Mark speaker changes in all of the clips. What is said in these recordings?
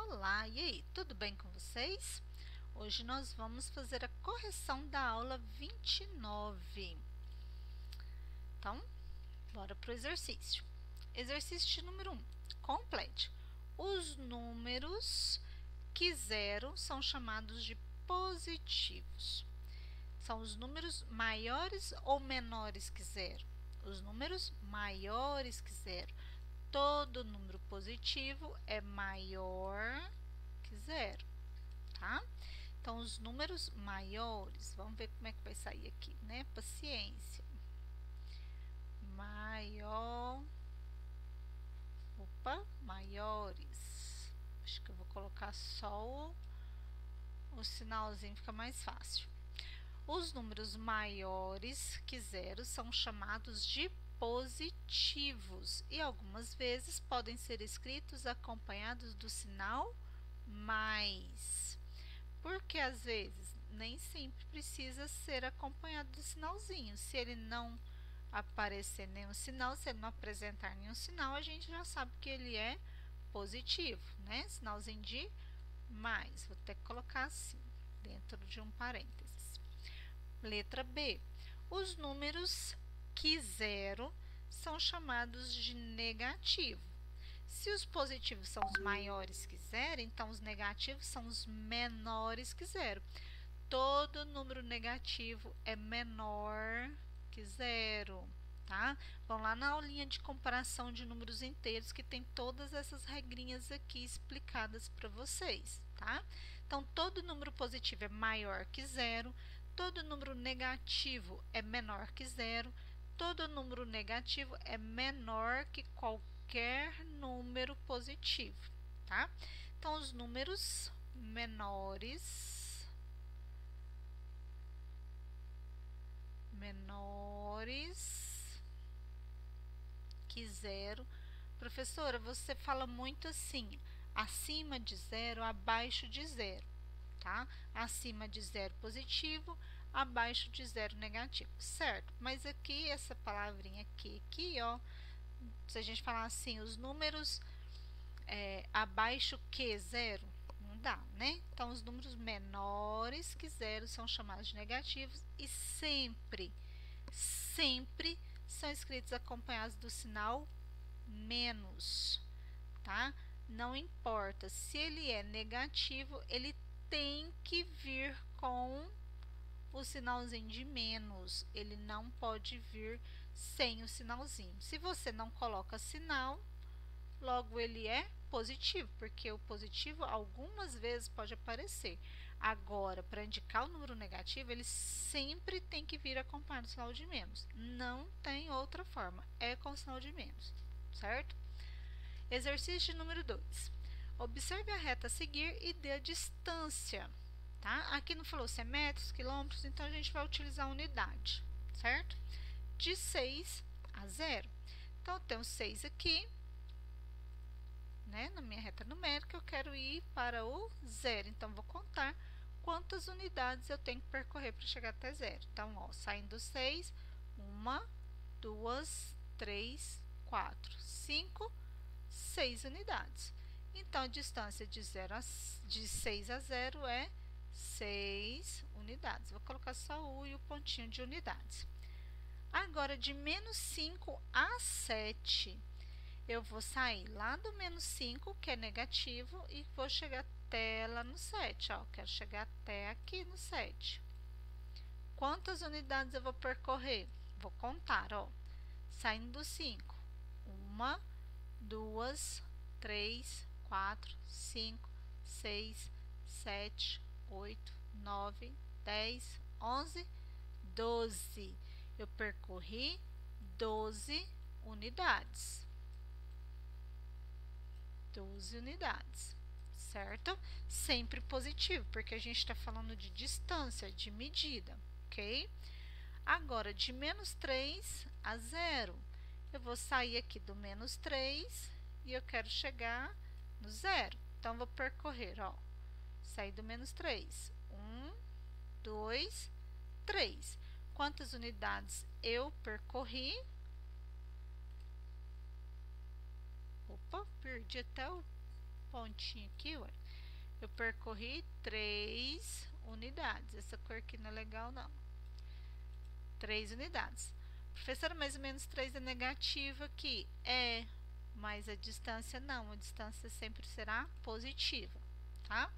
Speaker 1: Olá, e aí, tudo bem com vocês? Hoje nós vamos fazer a correção da aula 29. Então, bora para o exercício. Exercício número 1. Complete. Os números que zero são chamados de positivos. São os números maiores ou menores que zero? Os números maiores que zero. Todo número positivo é maior que zero, tá? Então, os números maiores, vamos ver como é que vai sair aqui, né? Paciência. Maiores. Acho que eu vou colocar só o sinalzinho, fica mais fácil. Os números maiores que zero são chamados de positivos e algumas vezes podem ser escritos acompanhados do sinal mais. Porque às vezes nem sempre precisa ser acompanhado do sinalzinho. Se ele não aparecer nenhum sinal, se ele não apresentar nenhum sinal, a gente já sabe que ele é positivo, né? Sinalzinho de mais. Vou ter que colocar assim, dentro de um parênteses. Letra B. Os números que zero são chamados de negativo. Se os positivos são os maiores que zero, então os negativos são os menores que zero. Todo número negativo é menor que zero, tá? Vão lá na aulinha de comparação de números inteiros que tem todas essas regrinhas aqui explicadas para vocês, tá? Então, todo número positivo é maior que zero, todo número negativo é menor que zero, todo número negativo é menor que qualquer número positivo, tá? Então, os números menores que zero. Professora, você fala muito assim, acima de zero, abaixo de zero, tá? Acima de zero positivo, abaixo de zero negativo, certo? Mas aqui, essa palavrinha aqui, ó, se a gente falar assim, os números abaixo que zero, não dá, né? Então, os números menores que zero são chamados de negativos e sempre são escritos acompanhados do sinal menos, tá? Não importa, se ele é negativo, ele tem que vir com o sinalzinho de menos, ele não pode vir sem o sinalzinho. Se você não coloca sinal, logo ele é positivo, porque o positivo algumas vezes pode aparecer. Agora, para indicar o número negativo, ele sempre tem que vir acompanhado do sinal de menos. Não tem outra forma, é com o sinal de menos, certo? Exercício número 2. Observe a reta a seguir e dê a distância, tá? Aqui não falou se é metros, quilômetros, então a gente vai utilizar a unidade, certo? De 6 a 0. Então, eu tenho 6 aqui, né? Na minha reta numérica, eu quero ir para o 0. Então, vou contar quantas unidades eu tenho que percorrer para chegar até 0. Então, ó, saindo 6, 1, 2, 3, 4, 5, 6 unidades. Então, a distância de 6 a 0 é 6 unidades. Vou colocar só o U e o pontinho de unidades. Agora, de menos 5 a 7, eu vou sair lá do menos 5, que é negativo, e vou chegar até lá no 7, ó. Quero chegar até aqui no 7. Quantas unidades eu vou percorrer? Vou contar, ó. Saindo do 5. 1, 2, 3, 4, 5, 6, 7, 8, 9, 10, 11, 12. Eu percorri 12 unidades. 12 unidades, certo? Sempre positivo, porque a gente está falando de distância, de medida, ok? Agora, de menos 3 a 0, eu vou sair aqui do menos 3 e eu quero chegar no 0. Então, vou percorrer, ó, sair do menos 3. 1, 2, 3. Quantas unidades eu percorri? Opa, perdi até o pontinho aqui, ué. Eu percorri 3 unidades. Essa cor aqui não é legal, não. 3 unidades. Professora, mais ou menos 3 é negativa aqui. É, mas a distância não. A distância sempre será positiva, tá?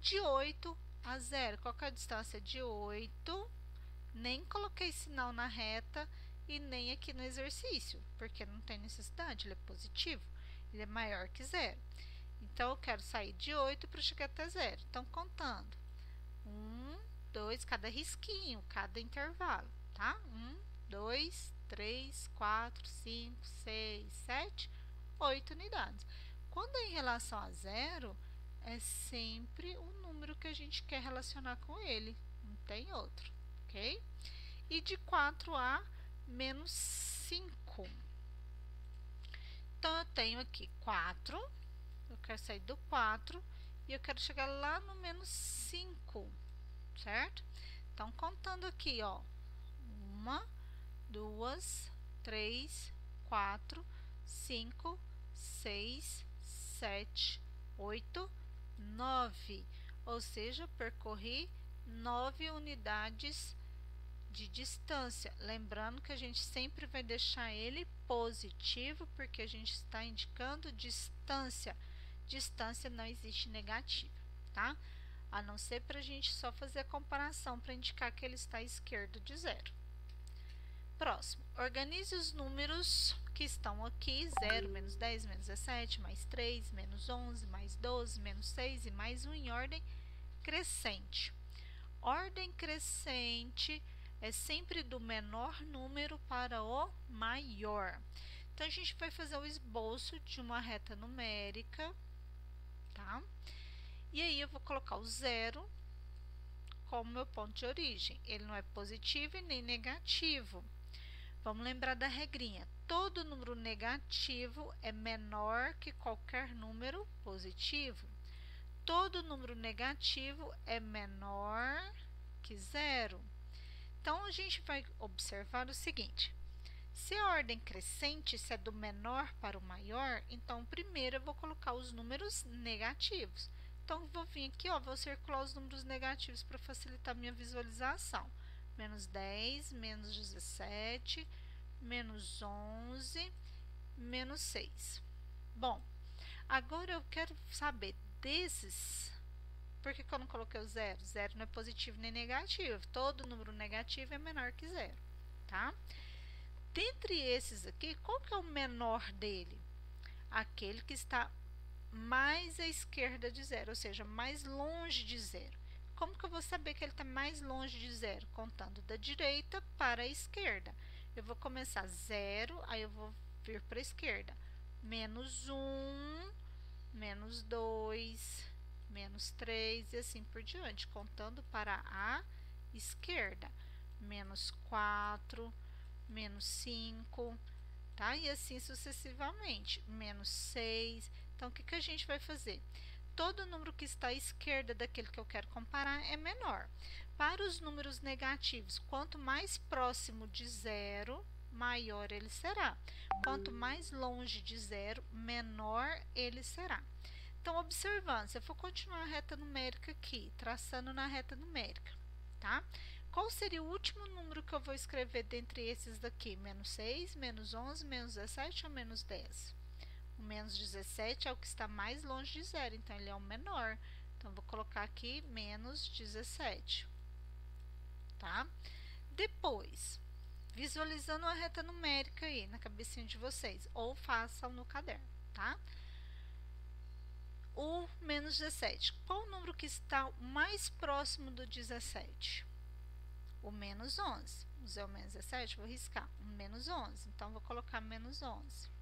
Speaker 1: De 8 a 0. Qual que é a distância de 8? Nem coloquei sinal na reta e nem aqui no exercício, porque não tem necessidade, ele é positivo. Ele é maior que 0. Então, eu quero sair de 8 para chegar até 0. Então, contando. 1, 2, cada risquinho, cada intervalo, tá? 1, 2, 3, 4, 5, 6, 7, 8 unidades. Quando é em relação a 0, é sempre o número que a gente quer relacionar com ele. Não tem outro, ok? E de 4 a menos 5. Então, eu tenho aqui 4. Eu quero sair do 4 e eu quero chegar lá no menos 5, certo? Então, contando aqui, ó. 1, 2, 3, 4, 5, 6, 7, 8, 9. Ou seja, percorri 9 unidades de distância. Lembrando que a gente sempre vai deixar ele positivo, porque a gente está indicando distância. Distância não existe negativa, tá? A não ser para a gente só fazer a comparação para indicar que ele está à esquerda de 0. Próximo, organize os números que estão aqui, 0, menos 10, menos 17, mais 3, menos 11, mais 12, menos 6 e mais 1 em ordem crescente. Ordem crescente é sempre do menor número para o maior. Então, a gente vai fazer o esboço de uma reta numérica, tá? E aí, eu vou colocar o 0 como meu ponto de origem. Ele não é positivo e nem negativo. Vamos lembrar da regrinha. Todo número negativo é menor que qualquer número positivo. Todo número negativo é menor que 0. Então, a gente vai observar o seguinte. Se a ordem crescente, se é do menor para o maior, então, primeiro eu vou colocar os números negativos. Então, vou vir aqui, ó, vou circular os números negativos para facilitar a minha visualização. Menos 10, menos 17, menos 11, menos 6. Bom, agora eu quero saber desses. Por que eu não coloquei o 0? 0 não é positivo nem negativo. Todo número negativo é menor que 0, tá? Dentre esses aqui, qual que é o menor dele? Aquele que está mais à esquerda de 0, ou seja, mais longe de 0. Como que eu vou saber que ele está mais longe de 0? Contando da direita para a esquerda. Eu vou começar 0, aí eu vou vir para a esquerda. Menos 1, menos 2, menos 3 e assim por diante, contando para a esquerda. Menos 4, menos 5, tá? E assim sucessivamente. Menos 6. Então, o que a gente vai fazer? Todo número que está à esquerda daquele que eu quero comparar é menor. Para os números negativos, quanto mais próximo de 0, maior ele será. Quanto mais longe de 0, menor ele será. Então, observando, se eu for continuar a reta numérica aqui, traçando na reta numérica, tá? Qual seria o último número que eu vou escrever dentre esses daqui? Menos 6, menos 11, menos 17 ou menos 10? O menos 17 é o que está mais longe de 0, então ele é o menor. Então, vou colocar aqui menos 17, tá? Depois, visualizando a reta numérica aí na cabecinha de vocês, ou façam no caderno, tá? O menos 17. Qual o número que está mais próximo do 17? O menos 11. Usei o menos 17, vou riscar. O menos 11. Então, vou colocar menos 11.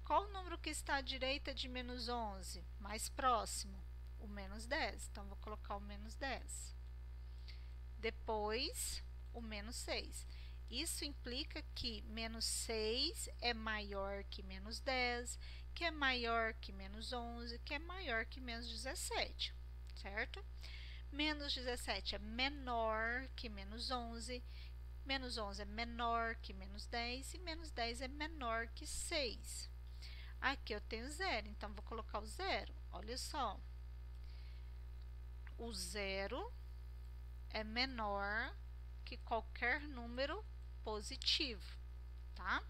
Speaker 1: Qual o número que está à direita de menos 11? Mais próximo? O menos 10. Então, vou colocar o menos 10. Depois, o menos 6. Isso implica que menos 6 é maior que menos 10, que é maior que menos 11, que é maior que menos 17, certo? Menos 17 é menor que menos 11 é menor que menos 10 e menos 10 é menor que 6. Aqui eu tenho 0, então vou colocar o 0. Olha só. O 0 é menor que qualquer número positivo, tá?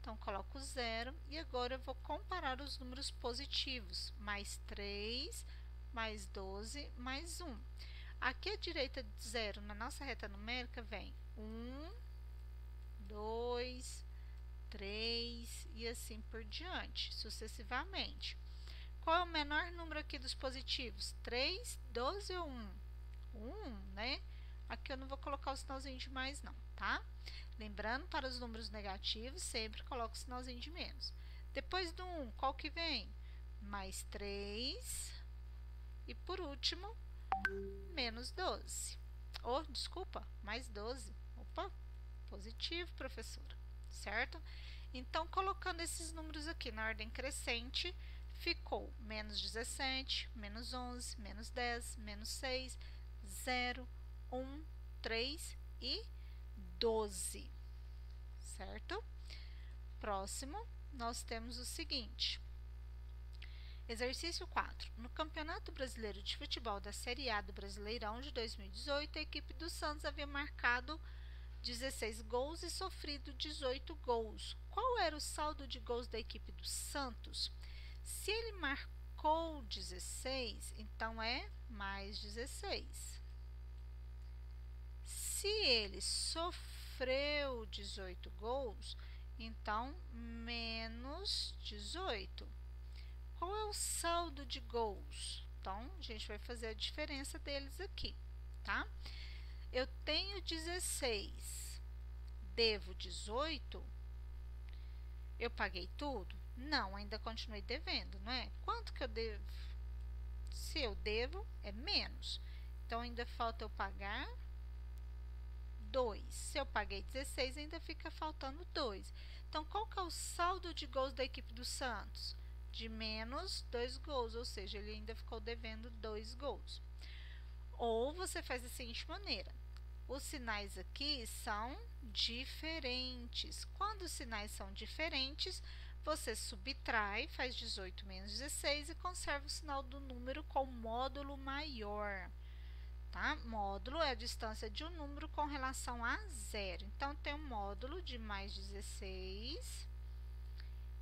Speaker 1: Então, coloco 0 e agora eu vou comparar os números positivos. Mais 3, mais 12, mais 1. Aqui à direita de 0, na nossa reta numérica, vem 1, 2, 3 e assim por diante, sucessivamente. Qual é o menor número aqui dos positivos? 3, 12 ou 1? 1, né? Aqui eu não vou colocar o sinalzinho de mais não, tá? Lembrando, para os números negativos, sempre coloco o sinalzinho de menos. Depois do 1, qual que vem? Mais 3. E por último, menos 12. Oh, desculpa, mais 12. Opa, positivo, professora, certo? Então, colocando esses números aqui na ordem crescente, ficou menos 17, menos 11, menos 10, menos 6, 0, 1, 3 e 12, certo? Próximo, nós temos o seguinte. Exercício 4. No Campeonato Brasileiro de Futebol da Série A do Brasileirão de 2018, a equipe do Santos havia marcado 16 gols e sofrido 18 gols. Qual era o saldo de gols da equipe do Santos? Se ele marcou 16, então é mais 16. Se ele sofreu 18 gols, então menos 18. Qual é o saldo de gols? Então, a gente vai fazer a diferença deles aqui, tá? Eu tenho 16, devo 18, eu paguei tudo? Não, ainda continuei devendo, não é? Quanto que eu devo? Se eu devo, é menos. Então, ainda falta eu pagar 2. Se eu paguei 16, ainda fica faltando 2. Então, qual que é o saldo de gols da equipe do Santos? De menos 2 gols, ou seja, ele ainda ficou devendo 2 gols. Ou você faz da seguinte maneira: os sinais aqui são diferentes. Quando os sinais são diferentes, você subtrai, faz 18 menos 16 e conserva o sinal do número com módulo maior. Tá? Módulo é a distância de um número com relação a zero. Então, tem um módulo de mais 16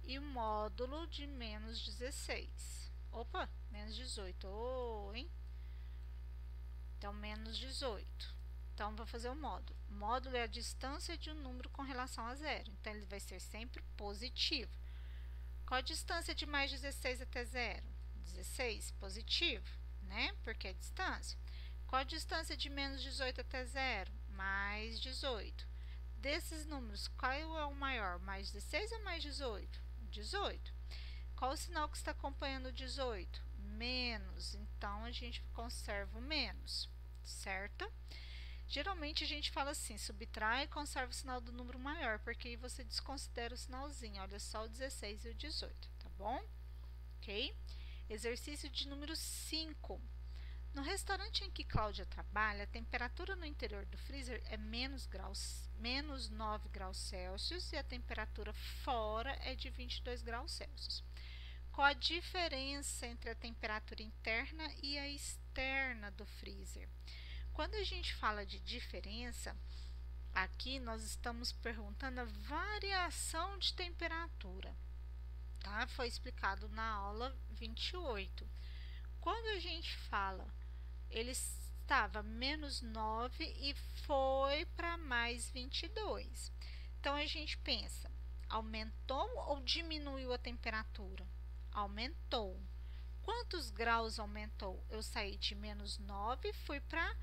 Speaker 1: e o módulo de menos 16. Opa, menos 18. Oh, hein? Então, menos 18. Então, vou fazer o módulo. O módulo é a distância de um número com relação a zero. Então, ele vai ser sempre positivo. Qual a distância de mais 16 até zero? 16, positivo, né? Porque é distância. Qual a distância de menos 18 até zero? Mais 18. Desses números, qual é o maior? Mais 16 ou mais 18? 18. Qual o sinal que está acompanhando o 18? Menos. Então, a gente conserva o menos, certo? Geralmente, a gente fala assim, subtrai e conserva o sinal do número maior, porque aí você desconsidera o sinalzinho. Olha só o 16 e o 18, tá bom? Ok? Exercício de número 5. No restaurante em que Cláudia trabalha, a temperatura no interior do freezer é menos 9 graus Celsius e a temperatura fora é de 22 graus Celsius. Qual a diferença entre a temperatura interna e a externa do freezer? Quando a gente fala de diferença, aqui nós estamos perguntando a variação de temperatura, tá? Foi explicado na aula 28. Quando a gente fala, ele estava menos 9 e foi para mais 22. Então, a gente pensa, aumentou ou diminuiu a temperatura? Aumentou. Quantos graus aumentou? Eu saí de menos 9 e fui para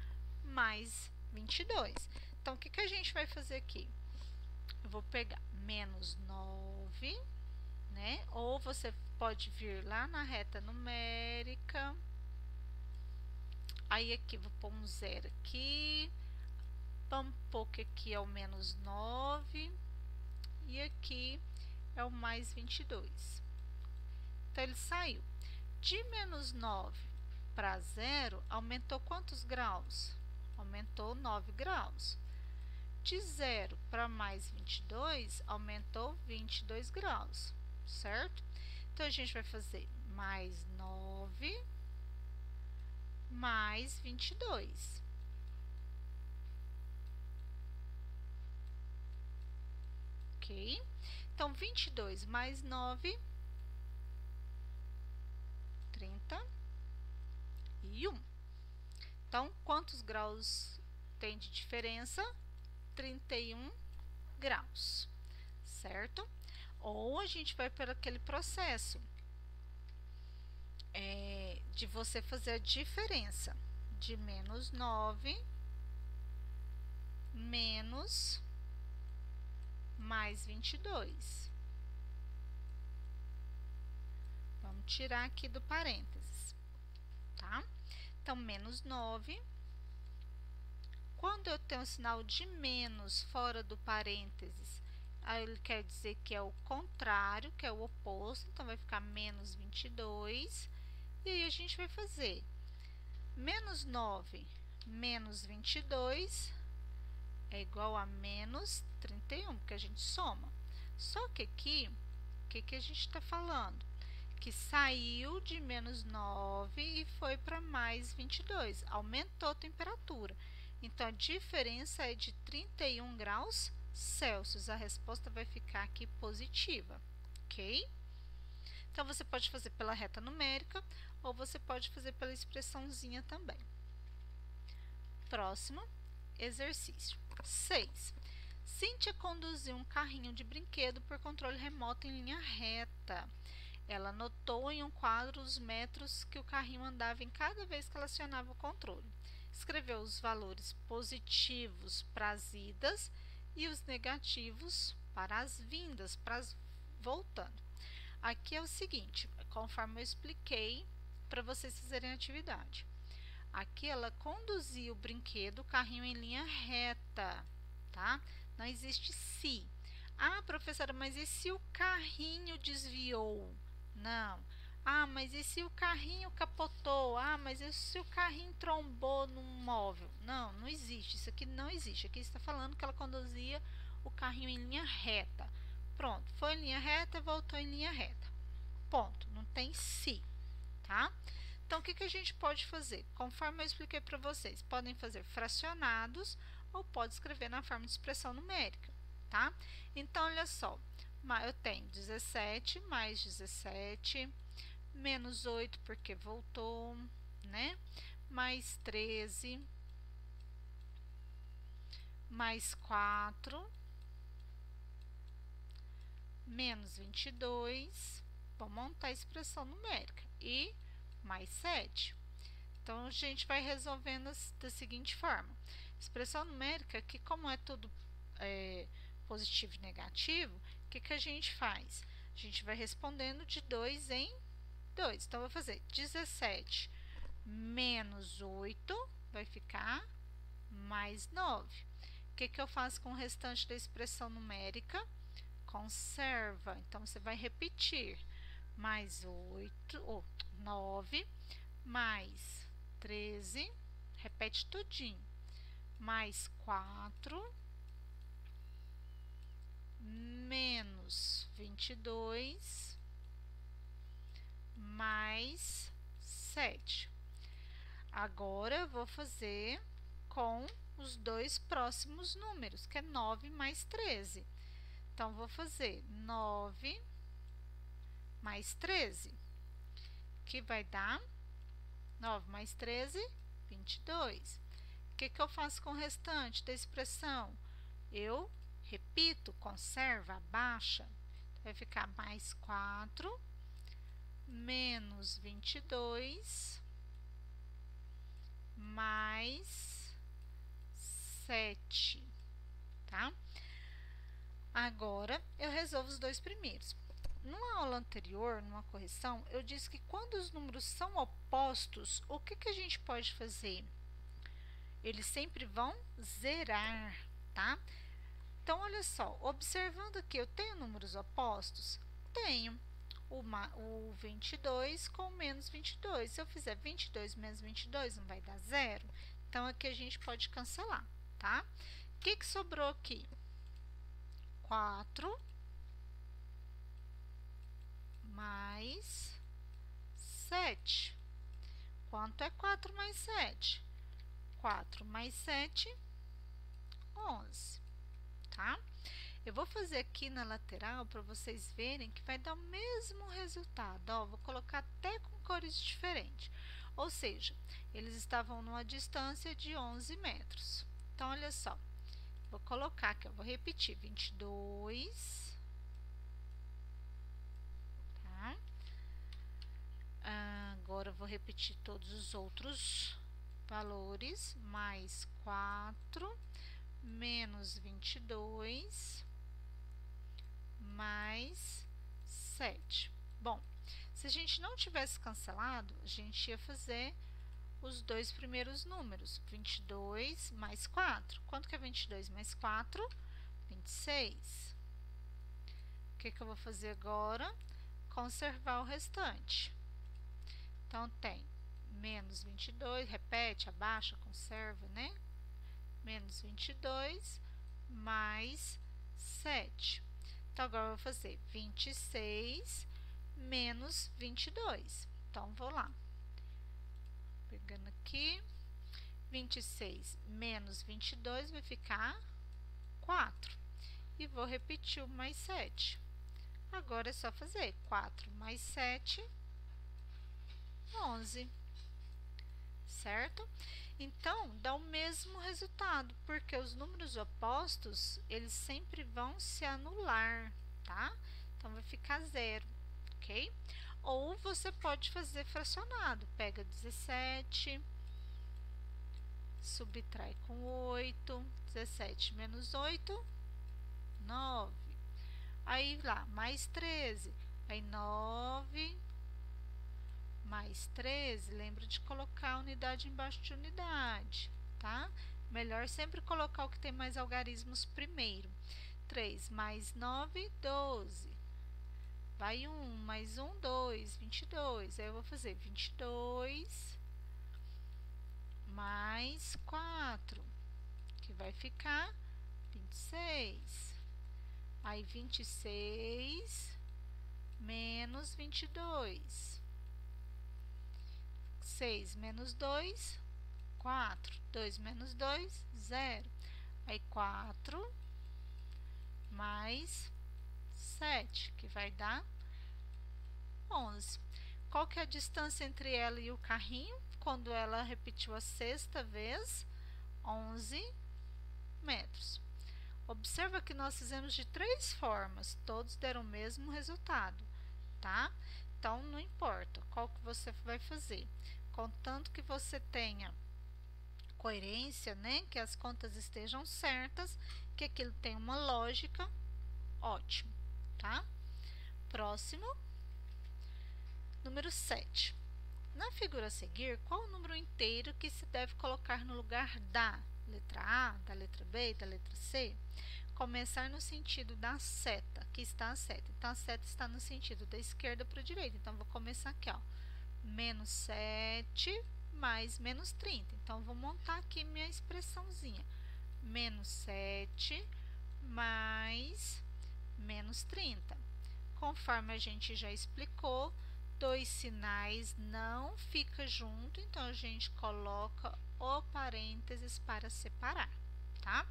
Speaker 1: mais 22. Então, o que, que a gente vai fazer aqui? Eu vou pegar menos 9, né? Ou você pode vir lá na reta numérica. Aí, aqui, vou pôr um 0 aqui. Vamos pôr que aqui é o menos 9. E aqui é o mais 22. Então, ele saiu. De menos 9 para 0, aumentou quantos graus? Aumentou 9 graus. De 0 para mais 22, aumentou 22 graus, certo? Então, a gente vai fazer mais 9 mais 22. Ok? Então, 22 mais 9, 31. Então, quantos graus tem de diferença? 31 graus, certo? Ou a gente vai para aquele processo de você fazer a diferença de menos 9 menos mais 22. Vamos tirar aqui do parênteses, tá? Então, menos 9. Quando eu tenho um sinal de menos fora do parênteses, aí ele quer dizer que é o contrário, que é o oposto. Então, vai ficar menos 22. E aí, a gente vai fazer menos 9 menos 22 é igual a menos 31, porque a gente soma. Só que aqui, o que a gente está falando? Que saiu de menos 9 e foi para mais 22, aumentou a temperatura. Então, a diferença é de 31 graus Celsius. A resposta vai ficar aqui positiva, ok? Então, você pode fazer pela reta numérica ou você pode fazer pela expressãozinha também. Próximo exercício. 6. Cíntia conduziu um carrinho de brinquedo por controle remoto em linha reta. Ela notou em um quadro os metros que o carrinho andava em cada vez que ela acionava o controle. Escreveu os valores positivos para as idas e os negativos para as vindas, para as voltando. Aqui é o seguinte, conforme eu expliquei para vocês fazerem a atividade. Aqui ela conduzia o brinquedo, o carrinho em linha reta, tá? Não existe se. Ah, professora, mas e se o carrinho desviou? Não. Ah, mas e se o carrinho capotou? Ah, mas e se o carrinho trombou num móvel? Não, não existe. Isso aqui não existe. Aqui está falando que ela conduzia o carrinho em linha reta. Pronto, foi em linha reta, voltou em linha reta. Ponto. Não tem se, tá? Então, o que a gente pode fazer? Conforme eu expliquei para vocês, podem fazer fracionados ou pode escrever na forma de expressão numérica, tá? Então, olha só, eu tenho 17 mais 17, menos 8 porque voltou, né? Mais 13, mais 4, menos 22, vou montar a expressão numérica, e mais 7. Então, a gente vai resolvendo da seguinte forma. Expressão numérica, que como é tudo positivo e negativo, o que a gente faz? A gente vai respondendo de 2 em 2. Então, eu vou fazer 17 menos 8, vai ficar mais 9. O que eu faço com o restante da expressão numérica? Conserva. Então, você vai repetir. Mais 8, 9, mais 13, repete tudinho, mais 4, menos 22, mais 7. Agora, eu vou fazer com os dois próximos números, que é 9 mais 13. Então, vou fazer 9 mais 13, que vai dar 9 mais 13, 22. O que eu faço com o restante da expressão? Eu repito, conserva, abaixa. Vai ficar mais 4, menos 22, mais 7, tá? Agora, eu resolvo os dois primeiros. Numa aula anterior, numa correção, eu disse que quando os números são opostos, o que a gente pode fazer? Eles sempre vão zerar, tá? Então, olha só, observando aqui, eu tenho números opostos? Tenho. O 22 com menos 22. Se eu fizer 22 menos 22, não vai dar zero? Então, aqui a gente pode cancelar, tá? O que sobrou aqui? 4 mais 7. Quanto é 4 mais 7? 4 mais 7, 11, tá? Eu vou fazer aqui na lateral para vocês verem que vai dar o mesmo resultado. Ó, vou colocar até com cores diferentes. Ou seja, eles estavam numa distância de 11 metros. Então, olha só. Vou colocar aqui, eu vou repetir, 22, tá? Agora, eu vou repetir todos os outros valores, mais 4, menos 22, mais 7. Bom, se a gente não tivesse cancelado, a gente ia fazer os dois primeiros números, 22 mais 4. Quanto que é 22 mais 4? 26. O que que eu vou fazer agora? Conservar o restante. Então, tem menos 22, repete, abaixa, conserva, né? Menos 22 mais 7. Então, agora eu vou fazer 26 menos 22. Então, vou lá. Pegando aqui, 26 menos 22 vai ficar 4. E vou repetir o mais 7. Agora é só fazer 4 mais 7, 11. Certo? Então, dá o mesmo resultado, porque os números opostos, eles sempre vão se anular, tá? Então, vai ficar 0, ok? Ou você pode fazer fracionado. Pega 17, subtrai com 8, 17 menos 8, 9. Aí, lá, mais 13. Aí, 9 mais 13, lembra de colocar a unidade embaixo de unidade, tá? Melhor sempre colocar o que tem mais algarismos primeiro. 3 mais 9, 12. Vai 1, mais 1, 2, 22. Aí eu vou fazer 22 mais 4, que vai ficar 26. Aí 26 menos 22. 6 menos 2, 4. 2 menos 2, 0. Aí 4 mais 7, que vai dar 11. Qual que é a distância entre ela e o carrinho? Quando ela repetiu a sexta vez, 11 metros. Observa que nós fizemos de 3 formas, todos deram o mesmo resultado, tá? Então, não importa qual que você vai fazer, contanto que você tenha coerência, né? Que as contas estejam certas, que aquilo tem uma lógica, ótimo, tá? Próximo, número 7. Na figura a seguir, qual o número inteiro que se deve colocar no lugar da letra A, da letra B e da letra C? Começar no sentido da seta, aqui está a seta. Então, a seta está no sentido da esquerda para a direita. Então, vou começar aqui, ó. Menos 7 mais menos 30. Então, vou montar aqui minha expressãozinha. Menos 7 mais menos 30. Conforme a gente já explicou, dois sinais não ficam junto, então a gente coloca o parênteses para separar, tá?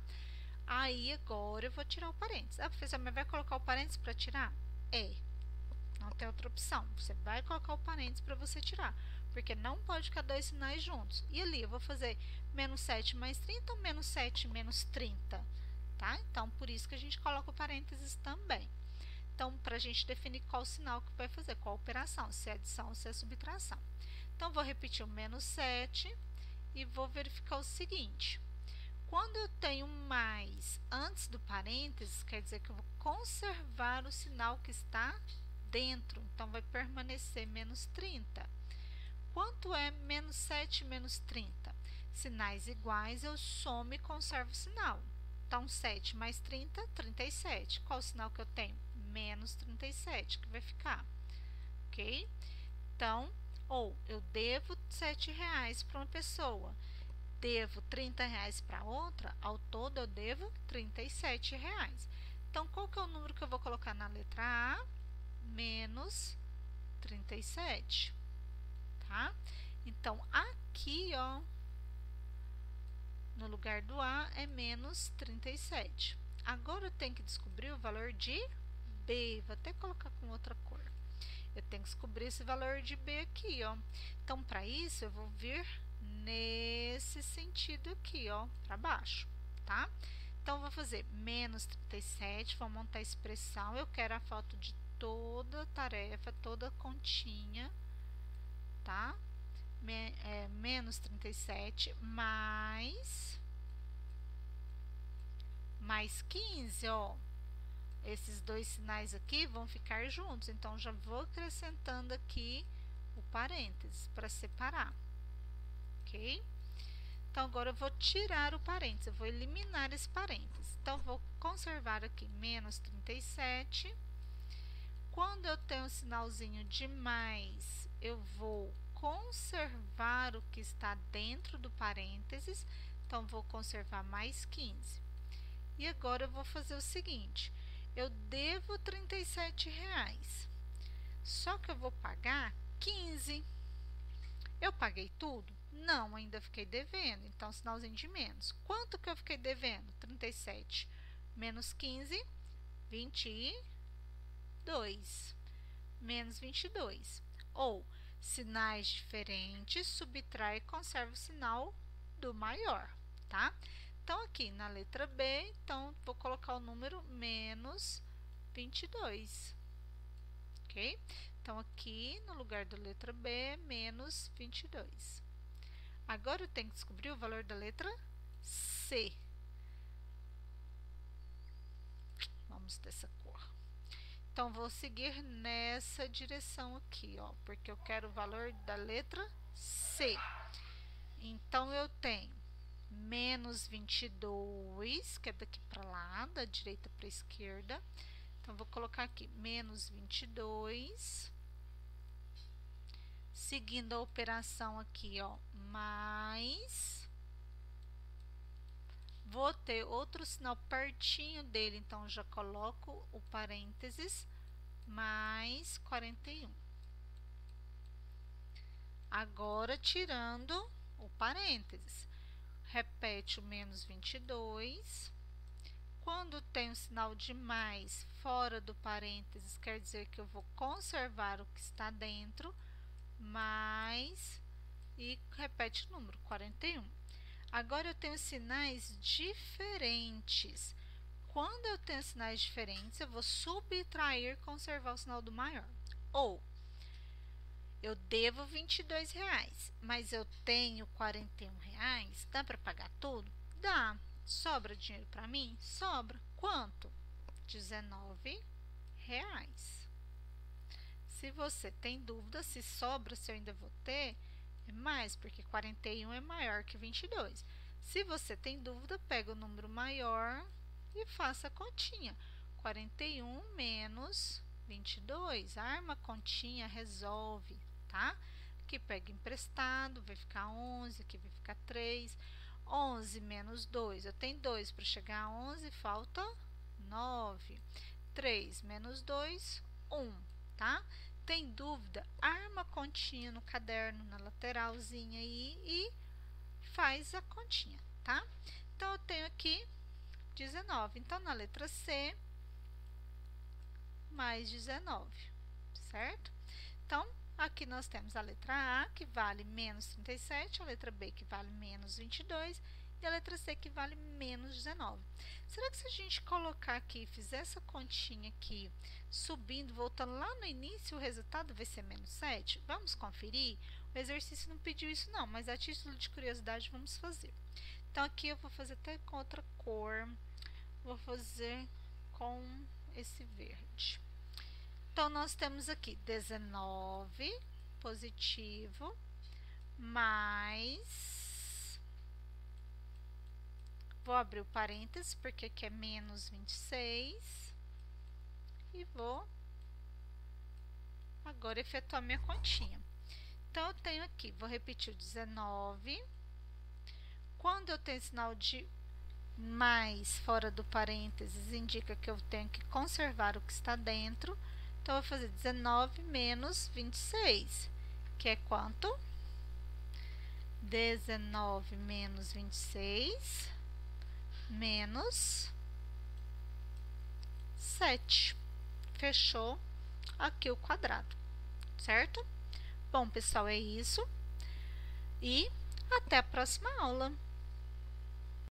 Speaker 1: Aí, agora eu vou tirar o parênteses. Ah, professora, mas vai colocar o parênteses para tirar? É, não tem outra opção. Você vai colocar o parênteses para você tirar, porque não pode ficar dois sinais juntos. E ali, eu vou fazer menos 7 mais 30 ou menos 7 menos 30, tá? Então, por isso que a gente coloca o parênteses também. Então, para a gente definir qual sinal que vai fazer, qual operação, se é adição ou se é subtração. Então, vou repetir o menos 7 e vou verificar o seguinte. Quando eu tenho mais antes do parênteses, quer dizer que eu vou conservar o sinal que está dentro. Então, vai permanecer menos 30. Quanto é menos 7 menos 30? Sinais iguais, eu somo e conservo o sinal. Então, 7 mais 30, 37. Qual o sinal que eu tenho? Menos 37, que vai ficar, ok? Então, ou eu devo 7 reais para uma pessoa, devo 30 reais para outra, ao todo eu devo 37 reais. Então, qual que é o número que eu vou colocar na letra A? Menos 37, tá? Então, aqui, ó, no lugar do A é menos 37. Agora eu tenho que descobrir o valor de B. Vou até colocar com outra cor. Eu tenho que descobrir esse valor de B aqui, ó. Então, para isso, eu vou vir nesse sentido aqui, ó, para baixo, tá? Então, vou fazer menos 37, vou montar a expressão. Eu quero a foto de toda a tarefa, toda a continha, tá? Menos 37 mais 15, ó. Esses dois sinais aqui vão ficar juntos, então já vou acrescentando aqui o parênteses para separar, ok? Então, agora eu vou tirar o parênteses, eu vou eliminar esse parênteses. Então, vou conservar aqui menos 37. Quando eu tenho um sinalzinho de mais, eu vou conservar o que está dentro do parênteses, então, vou conservar mais 15. E agora eu vou fazer o seguinte, eu devo R$37, só que eu vou pagar 15. Eu paguei tudo? Não, ainda fiquei devendo, então sinalzinho de menos. Quanto que eu fiquei devendo? 37 menos 15, 22. Menos 22. Ou, sinais diferentes, subtrai e conserva o sinal do maior, tá? Então, aqui na letra B, então, vou colocar o número menos 22, ok? Então, aqui no lugar da letra B, menos 22. Agora, eu tenho que descobrir o valor da letra C. Vamos dessa cor. Então, vou seguir nessa direção aqui, ó, porque eu quero o valor da letra C. Então, eu tenho menos 22, que é daqui para lá, da direita para a esquerda. Então, vou colocar aqui menos 22. Seguindo a operação aqui, ó, mais. Vou ter outro sinal pertinho dele, então, já coloco o parênteses, mais 41. Agora, tirando o parênteses. Repete o menos 22. Quando tem um sinal de mais fora do parênteses, quer dizer que eu vou conservar o que está dentro, mais, e repete o número, 41. Agora, eu tenho sinais diferentes. Quando eu tenho sinais diferentes, eu vou subtrair e conservar o sinal do maior. Ou, eu devo R$22, mas eu tenho R$41, dá para pagar tudo? Dá. Sobra dinheiro para mim? Sobra. Quanto? R$19. Se você tem dúvida se sobra, se eu ainda vou ter, é mais, porque 41 é maior que 22. Se você tem dúvida, pega o número maior e faça a continha. 41 menos 22. Arma a continha, resolve, tá? Aqui pega emprestado, vai ficar 11, aqui vai ficar 3. 11 menos 2, eu tenho 2 para chegar a 11, falta 9. 3 menos 2, 1, tá? Tem dúvida? Arma a continha no caderno, na lateralzinha aí e faz a continha, tá? Então, eu tenho aqui 19. Então, na letra C, mais 19, certo? Então, aqui nós temos a letra A, que vale menos 37, a letra B, que vale menos 22, e a letra C, que vale menos 19. Será que se a gente colocar aqui, fizer essa continha aqui, subindo, voltando lá no início, o resultado vai ser menos 7? Vamos conferir? O exercício não pediu isso não, mas a título de curiosidade vamos fazer. Então, aqui eu vou fazer até com outra cor, vou fazer com esse verde. Então, nós temos aqui 19 positivo, mais, vou abrir o parênteses, porque aqui é menos 26, e vou agora efetuar minha continha. Então, eu tenho aqui, vou repetir o 19, quando eu tenho sinal de mais fora do parênteses, indica que eu tenho que conservar o que está dentro. Então, eu vou fazer 19 menos 26, que é quanto? 19 menos 26 menos 7. Fechou aqui o quadrado, certo? Bom, pessoal, é isso. E até a próxima aula.